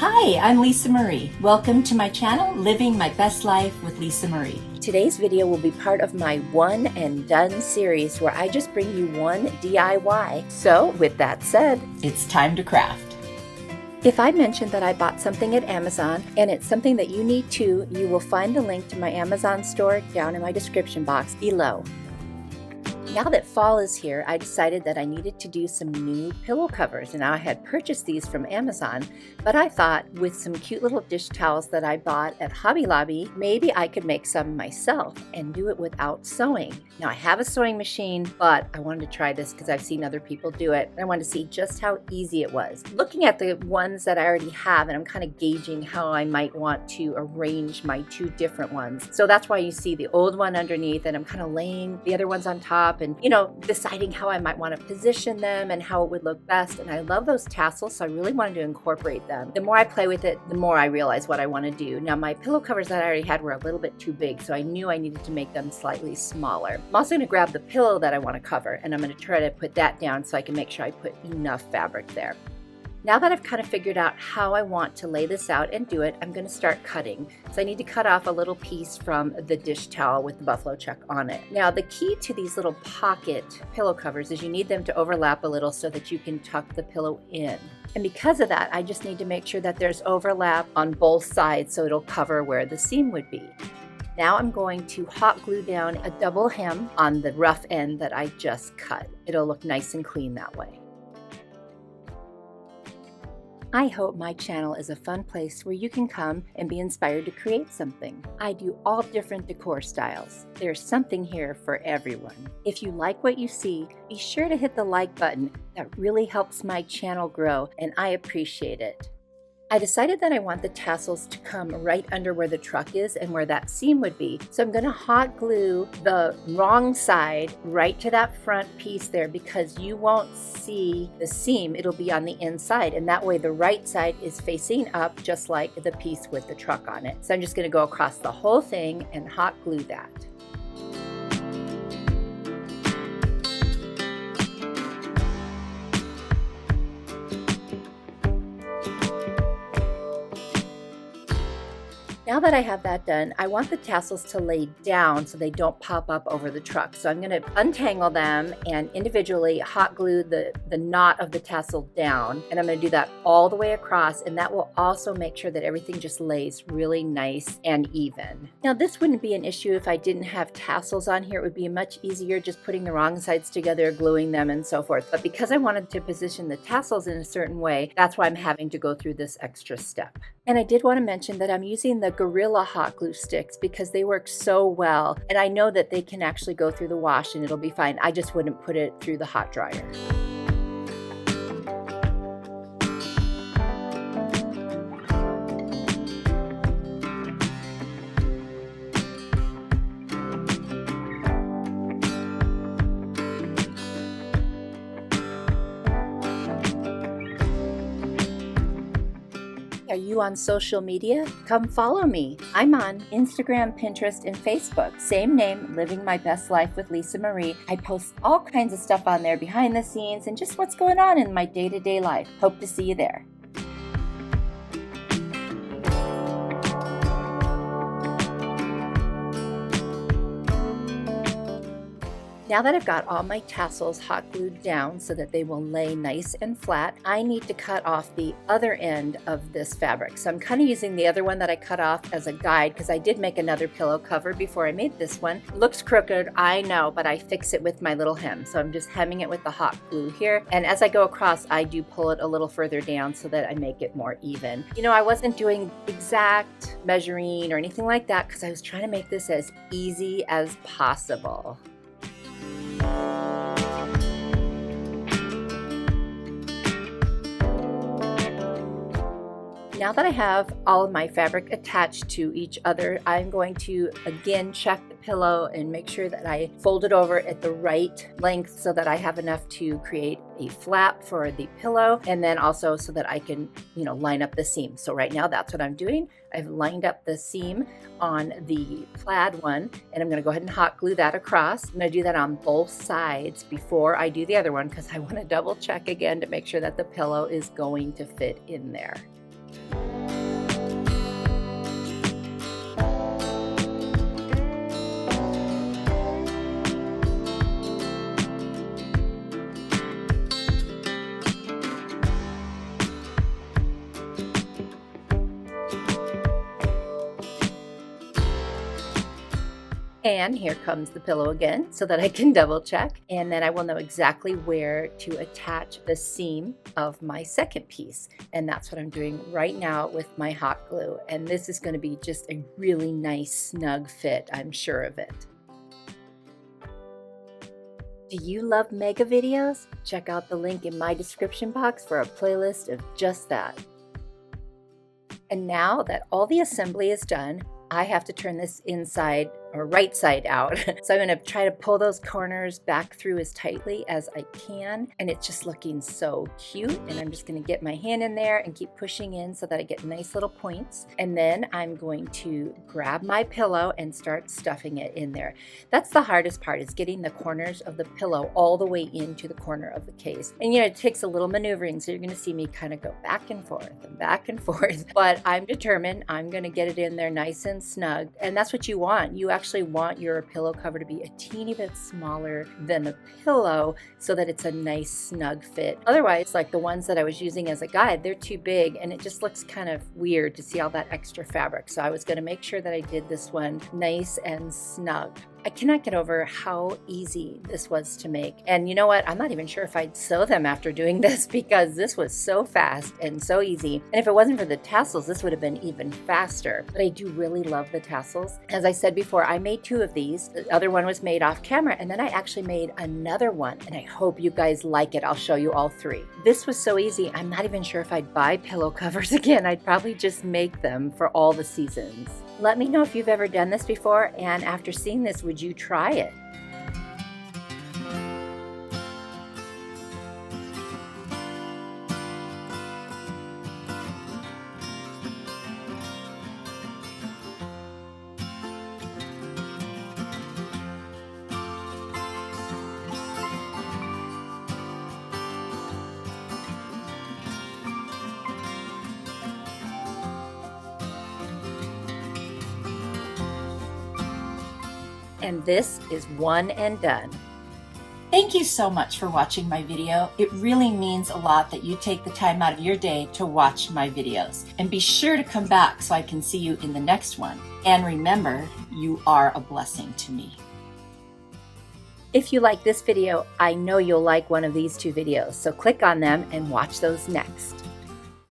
Hi, I'm Lisa Marie. Welcome to my channel, Living My Best Life with Lisa Marie. Today's video will be part of my One and Done series where I just bring you one DIY. So with that said, it's time to craft. If I mentioned that I bought something at Amazon and it's something that you need too, you will find the link to my Amazon store down in my description box below. Now that fall is here, I decided that I needed to do some new pillow covers. And I had purchased these from Amazon, but I thought with some cute little dish towels that I bought at Hobby Lobby, maybe I could make some myself and do it without sewing. Now I have a sewing machine, but I wanted to try this because I've seen other people do it. And I wanted to see just how easy it was. Looking at the ones that I already have, and I'm kind of gauging how I might want to arrange my two different ones. So that's why you see the old one underneath and I'm kind of laying the other ones on top and, deciding how I might want to position them and how it would look best. And I love those tassels, so I really wanted to incorporate them. The more I play with it, the more I realize what I want to do. Now, my pillow covers that I already had were a little bit too big, so I knew I needed to make them slightly smaller. I'm also going to grab the pillow that I want to cover, and I'm going to try to put that down so I can make sure I put enough fabric there. Now that I've kind of figured out how I want to lay this out and do it, I'm going to start cutting. So I need to cut off a little piece from the dish towel with the buffalo check on it. Now the key to these little pocket pillow covers is you need them to overlap a little so that you can tuck the pillow in. And because of that, I just need to make sure that there's overlap on both sides so it'll cover where the seam would be. Now I'm going to hot glue down a double hem on the rough end that I just cut. It'll look nice and clean that way. I hope my channel is a fun place where you can come and be inspired to create something. I do all different decor styles. There's something here for everyone. If you like what you see, be sure to hit the like button. That really helps my channel grow, and I appreciate it. I decided that I want the tassels to come right under where the truck is and where that seam would be. So I'm going to hot glue the wrong side right to that front piece there because you won't see the seam. It'll be on the inside, and that way the right side is facing up just like the piece with the truck on it. So I'm just going to go across the whole thing and hot glue that. Now that I have that done, I want the tassels to lay down so they don't pop up over the truck. So I'm going to untangle them and individually hot glue the knot of the tassel down. And I'm going to do that all the way across, and that will also make sure that everything just lays really nice and even. Now this wouldn't be an issue if I didn't have tassels on here. It would be much easier just putting the wrong sides together, gluing them and so forth. But because I wanted to position the tassels in a certain way, that's why I'm having to go through this extra step. And I did want to mention that I'm using the Gorilla hot glue sticks because they work so well, and I know that they can actually go through the wash and it'll be fine. I just wouldn't put it through the hot dryer. Are you on social media? Come follow me. I'm on Instagram, Pinterest, and Facebook. Same name, Living My Best Life with Lisa Marie. I post all kinds of stuff on there behind the scenes and just what's going on in my day-to-day life. Hope to see you there. Now that I've got all my tassels hot glued down so that they will lay nice and flat, I need to cut off the other end of this fabric. So I'm kind of using the other one that I cut off as a guide because I did make another pillow cover before I made this one. It looks crooked, I know, but I fix it with my little hem. So I'm just hemming it with the hot glue here. And as I go across, I do pull it a little further down so that I make it more even. I wasn't doing exact measuring or anything like that because I was trying to make this as easy as possible. Now that I have all of my fabric attached to each other, I'm going to again check the pillow and make sure that I fold it over at the right length so that I have enough to create a flap for the pillow, and then also so that I can, line up the seam. So right now that's what I'm doing. I've lined up the seam on the plaid one, and I'm going to go ahead and hot glue that across. I'm going to do that on both sides before I do the other one because I want to double check again to make sure that the pillow is going to fit in there. And here comes the pillow again so that I can double check. And then I will know exactly where to attach the seam of my second piece. And that's what I'm doing right now with my hot glue. And this is going to be just a really nice snug fit, I'm sure of it. Do you love mega videos? Check out the link in my description box for a playlist of just that. And now that all the assembly is done, I have to turn this inside or right side out. So I'm going to try to pull those corners back through as tightly as I can. And it's just looking so cute. And I'm just going to get my hand in there and keep pushing in so that I get nice little points. And then I'm going to grab my pillow and start stuffing it in there. That's the hardest part, is getting the corners of the pillow all the way into the corner of the case. And it takes a little maneuvering. So you're going to see me kind of go back and forth and back and forth. But I'm determined. I'm going to get it in there nice and snug. And that's what you want. You actually want your pillow cover to be a teeny bit smaller than the pillow so that it's a nice snug fit. Otherwise, like the ones that I was using as a guide, they're too big and it just looks kind of weird to see all that extra fabric. So I was going to make sure that I did this one nice and snug. I cannot get over how easy this was to make. And you know what? I'm not even sure if I'd sew them after doing this, because this was so fast and so easy. And if it wasn't for the tassels, this would have been even faster. But I do really love the tassels. As I said before, I made 2 of these. The other one was made off camera, and then I actually made another one. And I hope you guys like it. I'll show you all 3. This was so easy. I'm not even sure if I'd buy pillow covers again. I'd probably just make them for all the seasons. Let me know if you've ever done this before, and after seeing this, would you try it? And this is one and done. Thank you so much for watching my video. It really means a lot that you take the time out of your day to watch my videos. And be sure to come back so I can see you in the next one. And remember, you are a blessing to me. If you like this video, I know you'll like one of these 2 videos, so click on them and watch those next.